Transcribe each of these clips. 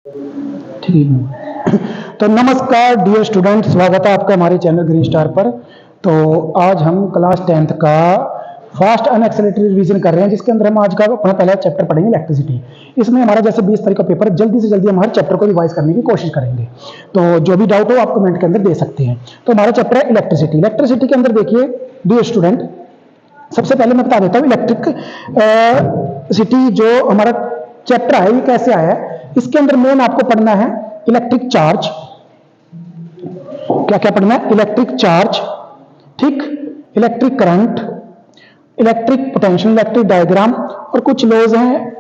ठीक है। तो नमस्कार डियर स्टूडेंट, स्वागत है आपका हमारे चैनल ग्रीन स्टार पर। तो आज हम क्लास 10th का फास्ट एंड एक्सेलरेटेड रिवीजन कर रहे हैं, जिसके अंदर हम आज का अपना पहला चैप्टर पढ़ेंगे इलेक्ट्रिसिटी। इसमें हमारा जैसे 20 तारीख का पेपर है, जल्दी से जल्दी हम हर चैप्टर को रिवाइज करने की कोशिश करेंगे। तो जो भी डाउट हो आप कमेंट के अंदर दे सकते हैं। तो हमारा चैप्टर है इलेक्ट्रिसिटी। इलेक्ट्रिसिटी के अंदर देखिए डियर स्टूडेंट, सबसे पहले मैं बता देता हूँ इलेक्ट्रिक सिटी जो हमारा चैप्टर है ये कैसे आया है। इसके अंदर मेन आपको पढ़ना है इलेक्ट्रिक चार्ज। क्या क्या पढ़ना है? इलेक्ट्रिक चार्ज, ठीक, electric current, electric potential, electric diagram और कुछ लॉज हैं,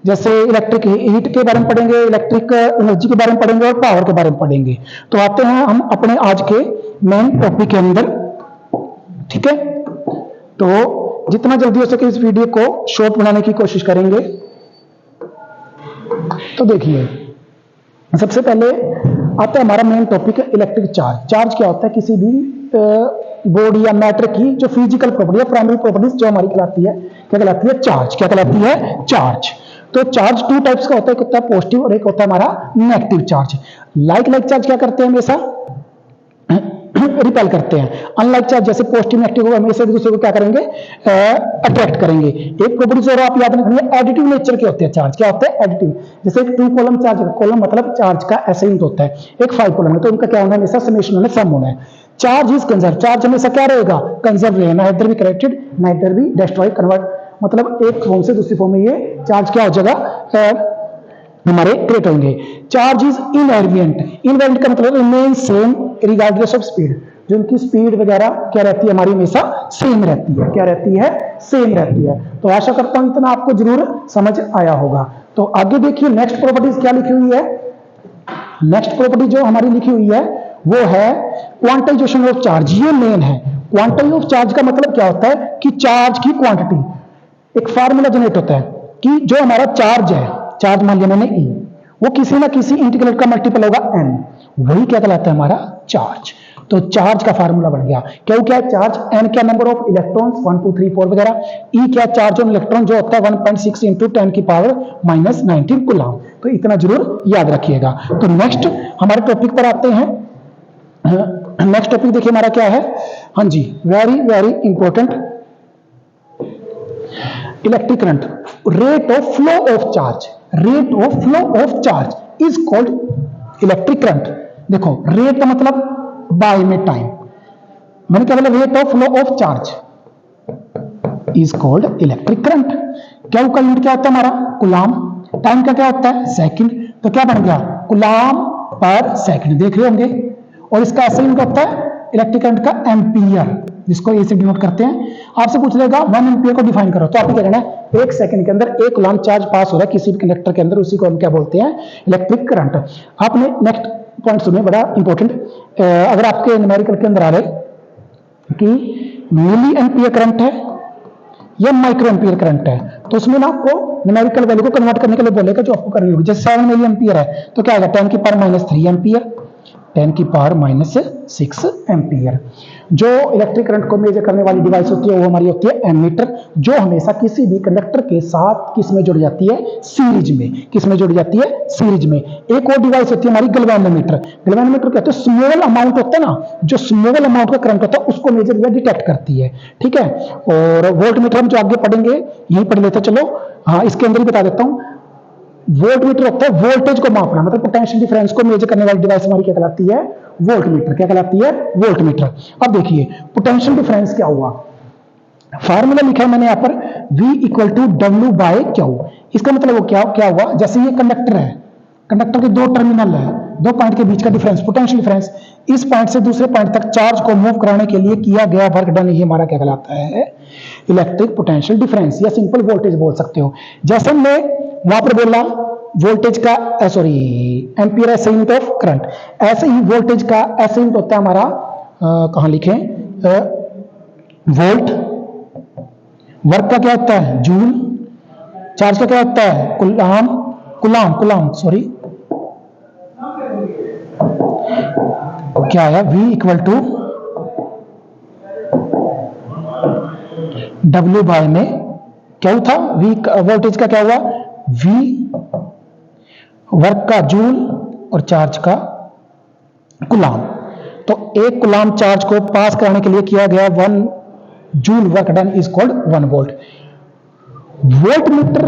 जैसे इलेक्ट्रिक हीट के बारे में पढ़ेंगे, इलेक्ट्रिक एनर्जी के बारे में पढ़ेंगे और पावर के बारे में पढ़ेंगे। तो आते हैं हम अपने आज के मेन टॉपिक के अंदर, ठीक है। तो जितना जल्दी हो सके इस वीडियो को शॉर्ट बनाने की कोशिश करेंगे। तो देखिए, सबसे पहले आता है हमारा मेन टॉपिक है इलेक्ट्रिक चार्ज। चार्ज क्या होता है? किसी भी बॉडी या मैटर की जो फिजिकल प्रॉपर्टी है, प्राइमरी प्रॉपर्टीज जो हमारी कहलाती है, क्या कहलाती है? चार्ज। क्या कहलाती है? चार्ज। तो चार्ज टू टाइप्स का होता है, एक होता है पॉजिटिव और एक होता है हमारा नेगेटिव चार्ज। लाइक चार्ज क्या करते हैं? हमेशा रिपेल करते हैं। अनलाइक चार्ज जैसे पॉजिटिव नेगेटिव को हमेशा एक दूसरे को क्या करेंगे? अट्रैक्ट करेंगे। एक प्रॉपर्टी और आप याद रखनी है, एडिटिव नेचर के होते हैं चार्ज। क्या होते हैं? एडिटिव। जैसे एक 2 कॉलम चार्ज, कॉलम मतलब चार्ज का ऐसे यूनिट होता है। एक 5 कॉलम है तो उनका क्या होना है? हमेशा समेशन होना है, सम होना है। Charge is conserve. चार्ज हमेशा क्या रहेगा? कंजर्व रहेगा, neither be corrected neither be destroy convert. मतलब एक फॉर्म से दूसरी फॉर्म में ये चार्ज क्या हो जाएगा? हमारे क्रिएट होंगे। Charge is invariant. इनवेरिएंट का मतलब remain same regardless of speed. जो उनकी स्पीड वगैरह क्या रहती है? हमारी हमेशा सेम रहती है। क्या रहती है? सेम रहती है। तो आशा करता हूं इतना आपको जरूर समझ आया होगा। तो आगे देखिए, नेक्स्ट प्रॉपर्टीज क्या लिखी हुई है। नेक्स्ट प्रॉपर्टी जो हमारी लिखी हुई है वो है क्वांटाइजेशन ऑफ चार्ज। ये मेन है। क्वांटाइज ऑफ चार्ज का मतलब क्या होता है कि चार्ज की क्वांटिटी, एक फार्मूला जनरेट होता है कि जो हमारा चार्ज है, चार्ज मान लिया मैंने E, वो किसी ना किसी इंटीग्रल का मल्टीपल होगा N, वही क्या कहलाता है? हमारा चार्ज। तो चार्ज का फार्मूला बन गया। क्यों? क्या चार्ज? N क्या? नंबर ऑफ इलेक्ट्रॉन्स 1 2 3 4 वगैरह। E क्या? चार्ज ऑन इलेक्ट्रॉन जो होता है 1.6 इंटू 10 की पावर -19 कूलम। तो इतना जरूर याद रखिएगा। तो नेक्स्ट हमारे टॉपिक पर आते हैं। नेक्स्ट टॉपिक देखिए हमारा क्या है। हाँ जी, very very important, electric current. Rate of flow of charge, rate of flow of charge is called electric current. देखो, रेट का मतलब बाय में टाइम, मैंने क्या बोला? Rate of flow of charge is called electric current. क्या का unit क्या होता है? हमारा कूलम। टाइम का क्या होता है? सेकंड। तो क्या बन गया? Coulomb per second. देख रहे होंगे। और इसका ऐसे यूनिट होता है इलेक्ट्रिक करंट का एम्पियर, जिसको ए से डिनोट करते हैं। आपसे पूछ लेगा 1 एम्पियर को डिफाइन करो, तो आपको क्या कहना है? 1 सेकंड के अंदर 1 कूलम चार्ज पास हो रहा है किसी भी कंडक्टर के अंदर, उसी को हम क्या बोलते हैं? Electric current. आपने नेक्स्ट पॉइंट सुने, बड़ा इंपॉर्टेंट। अगर आपके न्यूमेरिकल के अंदर आ रहे कि मिली एम्पियर करंट है या माइक्रो एम्पियर करंट है, तो उसमें ना आपको न्यूमेरिकल वैल्यू को कन्वर्ट करने के लिए बोलेगा, जो आपको करनी होगी। जैसे 7 मिली एम्पियर है तो क्या आएगा? 10 की पावर -3 एम्पियर, 10 की पावर -6 एम्पियर। जो इलेक्ट्रिक करंट को मेजर करने वाली डिवाइस होती है वो हमारी होती है एमीटर, जो हमेशा किसी भी कंडक्टर के साथ किस में जुड़ जाती है? सीरीज में। किस में जुड़ जाती है? सीरीज में। एक और डिवाइस होती है हमारी गैल्वेनोमीटर। गैल्वेनोमीटर कहते हैं स्मॉल अमाउंट होता है ना, जो स्मॉल अमाउंट का करंट होता है उसको मेजर या डिटेक्ट करती है, ठीक है। और वोल्टमीटर हम जो आगे पढ़ेंगे यही पढ़ लेते चलो। हाँ, इसके अंदर ही बता देता हूं। वोल्टमीटर होता है वोल्टेज को मापना, मतलब पोटेंशियल डिफरेंस को मेजर करने वाली डिवाइस हमारी क्या कहलाती है? वोल्टमीटर। क्या कहलाती है? वोल्टमीटर। अब देखिए पोटेंशियल डिफरेंस क्या हुआ। फार्मूला लिखा है मैंने यहां पर, V equal to W by Q. इसका मतलब वो क्या हुआ? जैसे ये कंडक्टर है, कंडक्टर के 2 टर्मिनल है, 2 पॉइंट के बीच का डिफरेंस, पोटेंशियल डिफरेंस। इस पॉइंट से दूसरे पॉइंट तक चार्ज को मूव कराने के लिए किया गया वर्क डन, ये हमारा क्या कहलाता है? इलेक्ट्रिक पोटेंशियल डिफरेंस, या सिंपल वोल्टेज बोल सकते हो। जैसे मैं वहां पर बोला वोल्टेज का सॉरी एम्पियर ऐसे यूनिट ऑफ करंट, ऐसे ही वोल्टेज का ऐसे यूनिट होता है हमारा, कहां लिखें? वोल्ट। वर्क का क्या होता है? जूल। चार्ज का क्या होता है? कूलम। कूलम कूलम सॉरी, क्या है? V equal to W by में क्या था? V वोल्टेज का क्या हुआ? V वर्क का जूल और चार्ज का कूलाम। तो एक कूलाम चार्ज को पास कराने के लिए किया गया 1 joule work done is called 1 volt. Volt meter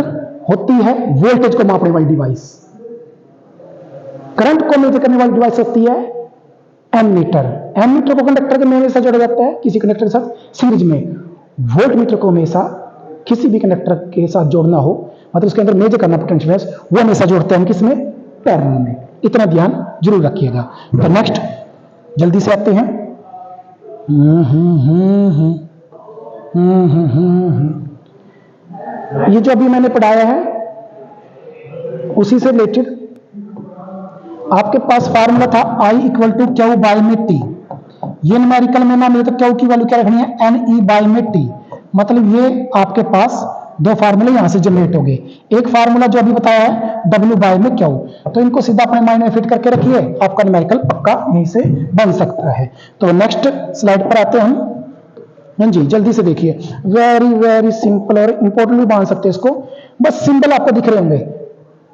होती है वोल्टेज को मापने वाली डिवाइस, करंट को मेजर करने वाली डिवाइस होती है एमीटर। एमीटर को कंडक्टर के में हमेशा जोड़ा जाता है किसी कंडक्टर के साथ सीरीज में। वोल्ट मीटर को हमेशा किसी भी कंडक्टर के साथ जोड़ना हो, मतलब उसके अंदर मेजर करना पोटेंशियल, वो हमेशा जोड़ते हैं हम किसमें, पैरेलल में। इतना ध्यान जरूर रखिएगा। तो नेक्स्ट जल्दी से आते हैं। ये जो अभी मैंने पढ़ाया है उसी से रिलेटेड आपके पास फार्मूला था I equal to Q by में टी। ये न्यूमेरिकल में ना मिले तो क्यू की वैल्यू क्या रखनी है, एन ई बाई में टी। मतलब ये आपके पास दो फार्मूले यहां से जनरेट हो गए। एक फार्मूला जो अभी बताया है W बाई में क्यू, तो इनको सीधा अपने माइंड में फिट करके रखिए, आपका न्यूमेरिकल पक्का यहीं से बन सकता है। तो नेक्स्ट स्लाइड पर आते हैं हम। हाँ जी, जल्दी से देखिए, वेरी वेरी सिंपल और इंपॉर्टेंट भी मान सकते हैं इसको, बस सिंबल आपको दिख रहे होंगे।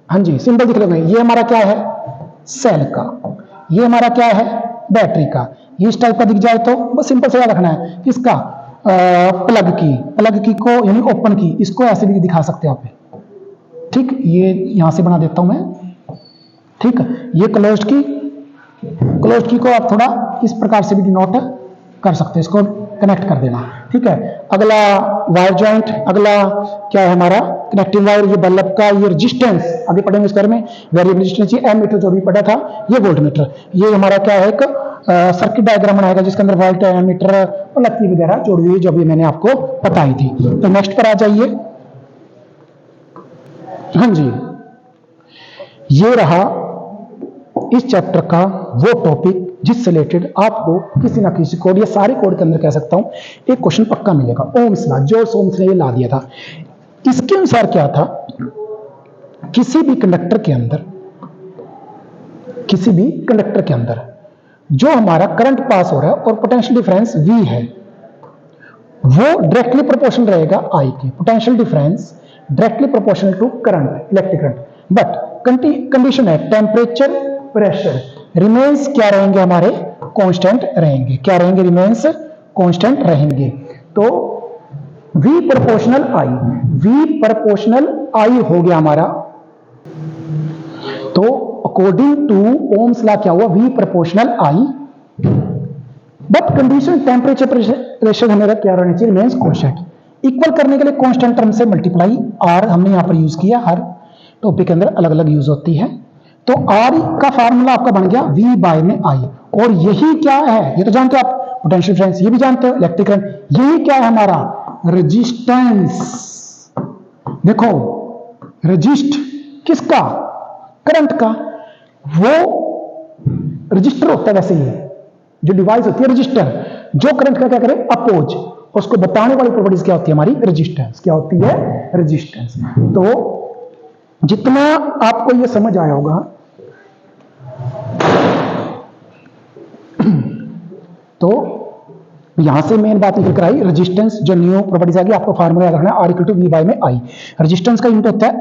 हाँ जी, सिंबल दिख रहे होंगे। ये हमारा क्या है, सेल का, ये हमारा क्या है, बैटरी का। ये इस टाइप का दिख जाए तो बस सिंपल से याद रखना है किसका, प्लग की को यानी ओपन की, इसको ऐसे भी दिखा सकते हैं आप। ठीक, ये यहां से बना देता हूं मैं। ठीक, ये क्लोज्ड की को आप थोड़ा इस प्रकार से भी डिनोट कर सकते हैं, इसको कनेक्ट कर देना। ठीक है, अगला वायर जॉइंट, अगला क्या है हमारा कनेक्टिंग वायर, ये बल्ब का, ये रेजिस्टेंस आगे पढ़ेंगे इस बारे में, वेरिएबल रेजिस्टेंस। ये एमीटर जो भी पढ़ा था, ये वोल्ट मीटर। ये हमारा क्या है, एक सर्किट डायग्राम बनाएगा जिसके अंदर वोल्ट एमीटर और लत्ती वगैरह जोड़ी हुई जो भी मैंने आपको बताई थी। तो नेक्स्ट पर आ जाइए। हाँ जी, ये रहा इस चैप्टर का वो टॉपिक जिससे रिलेटेड आपको किसी ना किसी कोड या सारे कोड के अंदर कह सकता हूं एक क्वेश्चन पक्का मिलेगा। ओम्स लॉ, जॉर्ज ओम्स ने ये ला दिया था। इसके अनुसार क्या था, किसी भी कंडक्टर के अंदर जो हमारा करंट पास हो रहा है और पोटेंशियल डिफरेंस V है, वो डायरेक्टली प्रोपोर्शनल रहेगा I के। Potential difference directly proportional to current, electric current. But condition है टेम्परेचर प्रेशर रिमेन्स क्या रहेंगे, हमारे कांस्टेंट रहेंगे। क्या रहेंगे, रिमेन्स कांस्टेंट रहेंगे। तो V प्रोपोर्शनल I हो गया हमारा। तो अकॉर्डिंग टू ओम्स लॉ क्या हुआ, V proportional I, but condition temperature pressure हमारा क्या रहना चाहिए, रिमेन्स कांस्टेंट। इक्वल करने के लिए कांस्टेंट टर्म से मल्टीप्लाई R हमने यहां पर यूज किया, हर टॉपिक के अंदर अलग अलग यूज होती है। तो R का फार्मूला आपका बन गया V बाय में I, और यही क्या है, ये तो जानते हो आप, पोटेंशियल डिफरेंस ये भी जानते हो, इलेक्ट्रिक करंट। यही क्या है हमारा, रेजिस्टेंस। देखो रेजिस्ट किसका, करंट का। वो रजिस्टर होता है, वैसे ही जो डिवाइस होती है रजिस्टर, जो करंट का क्या करे, अपोज, उसको बताने वाली प्रॉपर्टीज क्या होती है हमारी, रेजिस्टेंस। क्या होती है, रेजिस्टेंस। तो जितना आपको ये समझ आया होगा, तो यहां से मेन बात निकल कर आई रेजिस्टेंस, जो न्यू प्रॉपर्टीज आ गई, आपको फार्मूला याद रखना है, R equal to V by में I। रेजिस्टेंस का यूनिट होता है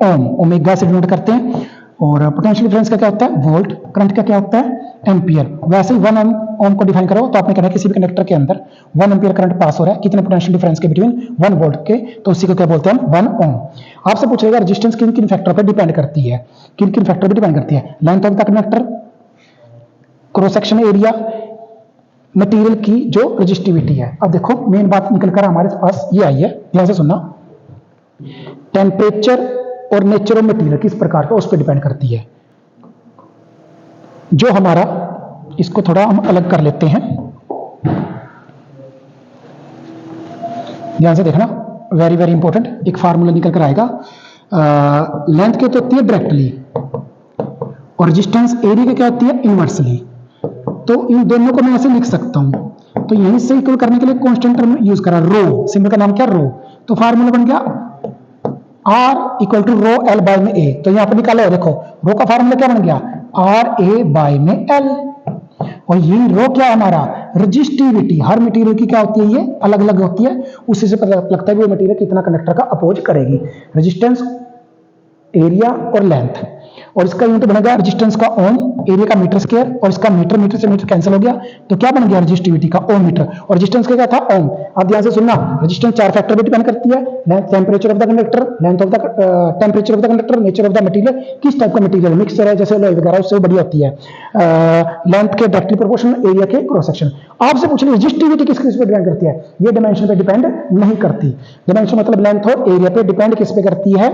ओम, ओमेगा से डिनोट करते हैं। और पोटेंशियल डिफरेंस का क्या होता है, वोल्ट, करंट का क्या होता है, एम्पियर। वैसे ही 1 ओम को डिफाइन करो तो आपने कहना है किसी भी कंडक्टर के अंदर 1 एम्पियर करंट पास हो रहा है, कितने पोटेंशियल डिफरेंस के बिटवीन, 1 वोल्ट के, तो उसी को क्या बोलते हैं हम, 1 ओम। आपसे पूछेगा रेजिस्टेंस किन किन फैक्टर पर डिपेंड करती है, किन किन फैक्टर पर डिपेंड करती है, length of the conductor, cross section area, material की जो रेजिस्टिविटी है। अब देखो मेन बात निकल कर हमारे पास ये आई है, ध्यान से सुनना। टेम्परेचर और नेचर ऑफ मटेरियल किस प्रकार का, उस पर डिपेंड करती है। जो हमारा, इसको थोड़ा हम अलग कर लेते हैं, ध्यान से देखना, वेरी वेरी इंपॉर्टेंट। एक फार्मूला निकल कर आएगा, लेंथ की होती है डायरेक्टली, और रेजिस्टेंस एरिया की क्या होती है, इनवर्सली। तो इन दोनों को मैं ऐसे लिख सकता हूं। तो यहीं से इक्वल करने के लिए कांस्टेंट टर्म यूज करा, रो, सिंबल का नाम क्या, रो। तो फार्मूला बन गया R equal to rho L by में A। तो यहां पर निकालो, देखो रो का फार्मूला क्या बन गया, RA बाय में L। और ये रो क्या है हमारा, रेजिस्टिविटी। हर मटेरियल की क्या होती है, ये अलग अलग होती है, उसी से पता लगता है कि वो मटेरियल कितना कंडक्टर का अपोज करेगी। रेजिस्टेंस, एरिया और लेंथ। और इसका यूनिट बनेगा रेजिस्टेंस का ओम, एरिया का मीटर स्क्वायर, और इसका मीटर, मीटर से मीटर कैंसिल हो गया तो क्या बन गया रेजिस्टिविटी का ओम मीटर, और रेजिस्टेंस का क्या था ओम। अब ध्यान से सुनना, रेजिस्टेंस 4 फैक्टर पे डिपेंड करती है, length, temperature of the conductor, length of the temperature of the conductor, nature of the material, किस टाइप का मटेरियल, मिक्सचर है जैसे लोहे वगैरह उससे बड़ी होती है, लेंथ के डायरेक्टली प्रोपोर्शनल, एरिया के क्रॉस सेक्शन। आपसे पूछ लिया रेजिस्टिविटी किस पे डिपेंड करती है, ये डायमेंशन पे डिपेंड नहीं करती। डायमेंशन मतलब लेंथ और एरिया पे डिपेंड किस पे करती है,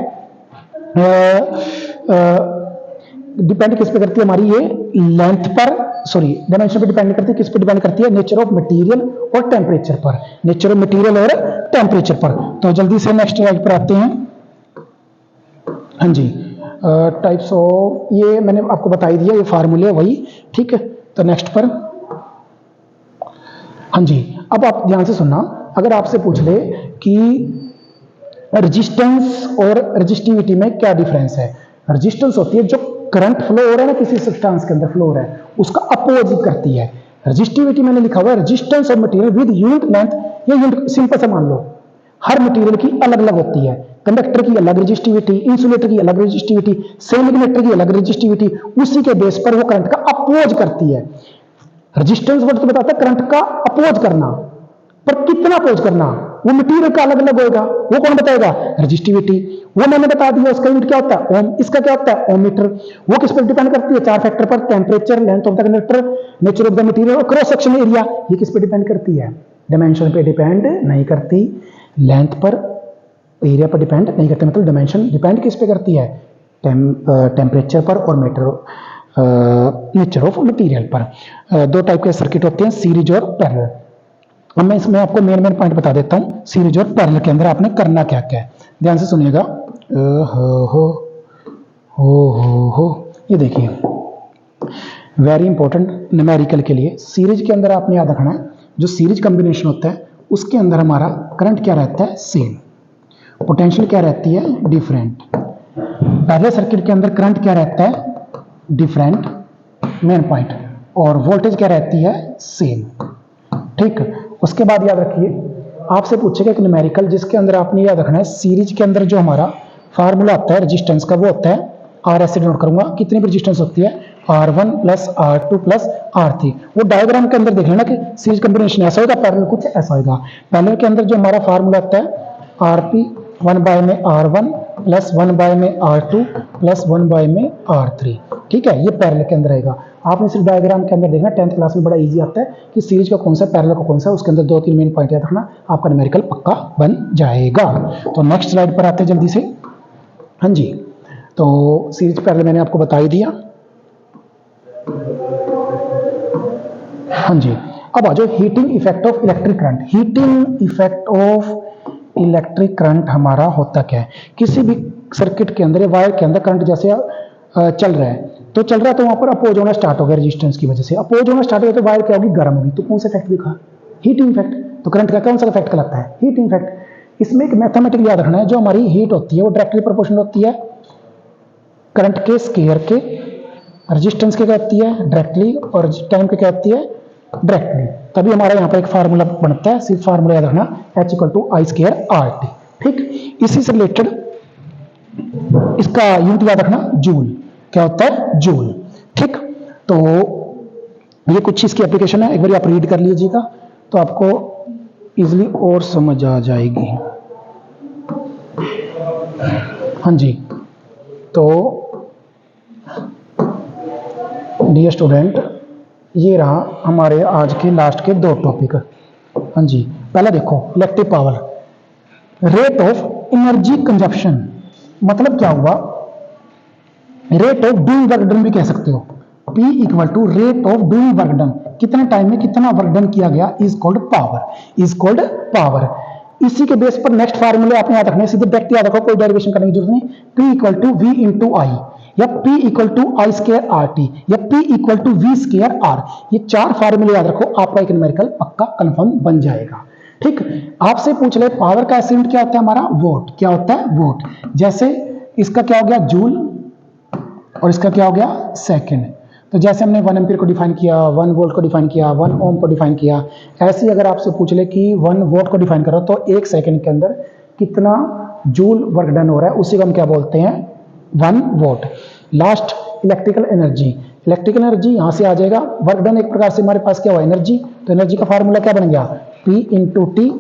डिपेंड किस पे करती है हमारी ये लेंथ पर, सॉरी डायमेंशन पे डिपेंड नहीं करती, किस पे डिपेंड करती है, नेचर ऑफ मटेरियल और टेंपरेचर पर, नेचर ऑफ मटेरियल और टेंपरेचर पर। तो जल्दी से नेक्स्ट स्लाइड पर आते हैं। हाँ जी, टाइप्स ऑफ, ये मैंने आपको बता ही दिया, ये फार्मूले वही, ठीक है। तो नेक्स्ट पर, हाँ जी, अब आप ध्यान से सुनना, अगर आपसे पूछ ले कि रेजिस्टेंस और रेजिस्टिविटी में क्या डिफरेंस है। रेजिस्टेंस होती है जो करंट फ्लो हो रहा है ना किसी सब्सटेंस के अंदर फ्लो हो रहा है उसका अपोजिट करती है। रेजिस्टिविटी मैंने लिखा हुआ है resistance of material with unit length, ये यूनिट सिंपल से मान लो, हर मटेरियल की अलग अलग होती है, कंडक्टर की अलग रेजिस्टिविटी, इंसुलेटर की अलग रेजिस्टिविटी, सेमीकंडक्टर की अलग रेजिस्टिविटी, उसी के बेस पर वो करंट का अपोज करती है। रेजिस्टेंस वर्ड तो बताता है करंट का अपोज करना, पर कितना अपोज करना, वो मटेरियल का अलग अलग होगा, वो कौन बताएगा, रेजिस्टिविटी। वो मैंने बता दिया, उसका यूनिट क्या होता है ओम, इसका क्या होता है ओम मीटर। वो किस पर डिपेंड करती है, 4 फैक्टर पर, temperature, length of the conductor, nature of the material और क्रॉस सेक्शन एरिया। ये किस पे डिपेंड करती है, डायमेंशन पे डिपेंड नहीं करती, लेंथ पर, एरिया पर डिपेंड नहीं करती, मतलब डायमेंशन डिपेंड किस पे करती है, टेम्परेचर पर और मीटर, नेचर ऑफ मटेरियल पर। दो टाइप के सर्किट होते हैं, सीरीज और पैरेलल। अब मैं इसमें आपको मेन पॉइंट बता देता हूं, सीरीज और पैरेलल के अंदर आपने करना क्या क्या है, ध्यान से सुनिएगा। हो ये देखिए वेरी इंपॉर्टेंट न्यूमेरिकल के लिए, सीरीज के अंदर आपने याद रखना है, जो सीरीज कॉम्बिनेशन होता है उसके अंदर हमारा करंट क्या रहता है सेम, पोटेंशियल क्या रहती है डिफरेंट। पैरेलल सर्किट के अंदर करंट क्या रहता है डिफरेंट, मेन पॉइंट, और वोल्टेज क्या रहती है सेम, ठीक। उसके बाद याद रखिए, आपसे पूछेगा एक न्यूमेरिकल जिसके अंदर आपने याद रखना है सीरीज के अंदर जो हमारा फार्मूला आता है रेजिस्टेंस का वो होता है आर, ऐसे नोट करूंगा, कितनी भी रेजिस्टेंस होती है R1 plus R2 plus R3। वो डायग्राम के अंदर देख लेना कि सीरीज कॉम्बिनेशन ऐसा होगा, पैरेलल कुछ ऐसा होगा। पैरेलल के अंदर जो हमारा फार्मूला आता है RP 1 बाय में R1 प्लस 1 बाय में R2 प्लस 1 बाय में R3, ठीक है, ये पैरेलल के अंदर रहेगा। आपने सिर्फ डायग्राम के अंदर देखना, 10th क्लास में बड़ा इजी आता है कि सीरीज का कौन सा पैरेलल का कौन सा, उसके अंदर 2-3 मेन पॉइंट याद रखना, आपका न्यूमेरिकल पक्का बन जाएगा। तो नेक्स्ट स्लाइड पर आते हैं जल्दी से। हाँ जी, तो सीरीज पैरेलल मैंने आपको बता ही दिया। हाँ जी, अब आ जाओ heating effect of electric current. Heating effect of electric current हमारा होता क्या है, किसी भी सर्किट के अंदर या वायर के अंदर करंट जैसे चल रहा है, तो चल रहा है तो वहां पर अपोज होना स्टार्ट हो गया रेजिस्टेंस की वजह से, अपोज होना स्टार्ट हो गया तो वायर क्या होगी गर्म होगी, तो कौन सा इफेक्ट दिखा, हीटिंग इफेक्ट। तो करंट का कौन सा इफेक्ट कहलाता है, हीटिंग इफेक्ट। इसमें एक मैथमेटिकल याद रखना है, जो हमारी हीट होती है वो डायरेक्टली प्रोपोर्शनल होती है करंट के स्क्वायर के, रेजिस्टेंस के क्या होती है डायरेक्टली, और टाइम के क्या होती है डायरेक्टली। तभी हमारा यहाँ पर एक फार्मूला बनता है, सिर्फ फार्मूला याद रखना, H = I²RT, ठीक। इसी से रिलेटेड इसका यूनिट याद रखना जूल, क्या होता है जूल, ठीक। तो ये कुछ इसकी एप्लीकेशन है, एक बार आप रीड कर लीजिएगा तो आपको इजीली और समझ आ जाएगी। हाँ जी, तो डियर स्टूडेंट, ये रहा हमारे आज के लास्ट के 2 टॉपिक। हाँ जी, पहला देखो electric power, rate of energy consumption, मतलब क्या हुआ, rate of doing work done भी कह सकते हो, P = rate of doing work done, कितने टाइम में कितना वर्क डन किया गया, is called power, is called power. इसी के बेस पर नेक्स्ट फार्मूले आपने याद रखने, सीधे डायरेक्ट याद रखो, कोई डेरिवेशन करने की जरूरत नहीं। P = V × I, या P = I²RT, या P = V²R, ये 4 फार्मूले याद रखो, आपका एक न्यूमेरिकल पक्का कंफर्म बन जाएगा, ठीक। आपसे पूछ ले पावर का यूनिट क्या होता है हमारा वोट, क्या होता है वोट। जैसे इसका क्या हो गया जूल, और इसका क्या हो गया सेकंड। तो जैसे हमने 1 एम्पीयर को डिफाइन किया, 1 वोल्ट को डिफाइन किया, 1 ओम को डिफाइन किया, ऐसे ही अगर आपसे पूछ ले कि 1 वोल्ट को डिफाइन करो तो 1 सेकंड के अंदर कितना जूल वर्क डन हो रहा है, उसी को हम क्या बोलते हैं 1 what. Last electrical energy, electrical energy यहां से आ जाएगा, वर्क डन एक प्रकार से हमारे पास क्या हुआ एनर्जी, तो एनर्जी का फार्मूला क्या बन गया P इंटू टी।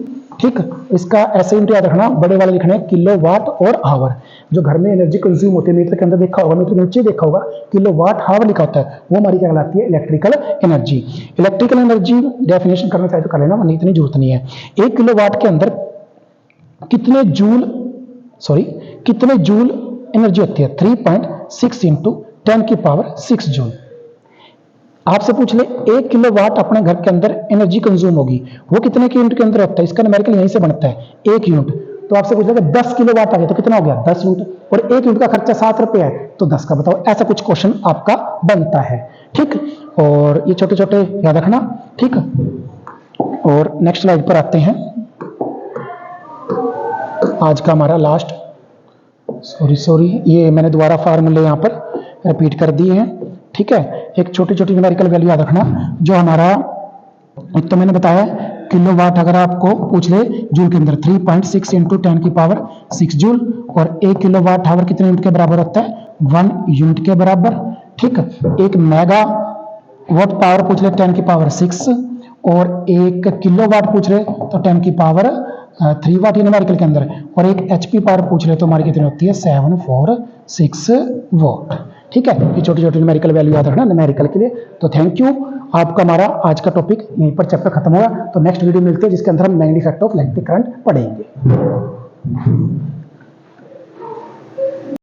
ठीक, इसका ऐसे इंटू याद रखना, बड़े वाले लिखने किलो वाट और आवर। जो घर में एनर्जी कंज्यूम होती है मीटर के अंदर देखा होगा, मीटर के नीचे देखा होगा किलो वाट आवर लिखा होता है, वो हमारी क्या कहलाती है electrical energy. Electrical energy definition करना चाहे तो कर लेना, वरना इतनी जरूरत नहीं है। 1 किलो वाट के अंदर कितने जूल एनर्जी होती है, 3.6 इंटू 10 की पावर 6 जूल। आपसे पूछ ले 1 किलो वाट अपने घर के अंदर एनर्जी कंज्यूम होगी, वो कितने के यूनिट के अंदर होता है, इसका न्यूमेरिकल यहीं से बनता है 1 यूनिट। तो आपसे पूछ लेगा 10 किलो वाट आ गया तो कितना हो गया 10 यूनिट, और 1 यूनिट का खर्चा 7 रुपए है तो 10 का बताओ, ऐसा कुछ क्वेश्चन आपका बनता है। ठीक, और ये छोटे छोटे याद रखना। ठीक, और नेक्स्ट स्लाइड पर आते हैं। आज का हमारा लास्ट, सॉरी ये मैंने दोबारा फार्मूले यहाँ पर रिपीट कर दिए हैं। ठीक है, एक छोटी छोटी न्यूमेरिकल वैल्यू याद रखना, जो हमारा एक तो मैंने बताया किलो वाट अगर आपको पूछ ले जूल के अंदर 3.6 इंटू 10 की पावर 6 जूल, और 1 किलो वाट आवर कितने यूनिट के बराबर होता है 1 यूनिट के बराबर। ठीक, एक मेगा वाट पावर पूछ ले 10 की पावर 6, और 1 किलो वाट पूछ रहे तो 10 की पावर 3 वाट न्यूमेरिकल के अंदर, और एक एचपी पावर पूछ रहे तो हमारी कितनी होती है 746 वॉट। ठीक है, ये छोटी छोटी न्यूमेरिकल वैल्यू याद रखना न्यूमेरिकल के लिए। तो थैंक यू, आपका हमारा आज का टॉपिक यहीं पर चैप्टर खत्म हुआ। तो नेक्स्ट वीडियो मिलते हैं जिसके अंदर हम magnetic effect of electric current पढ़ेंगे।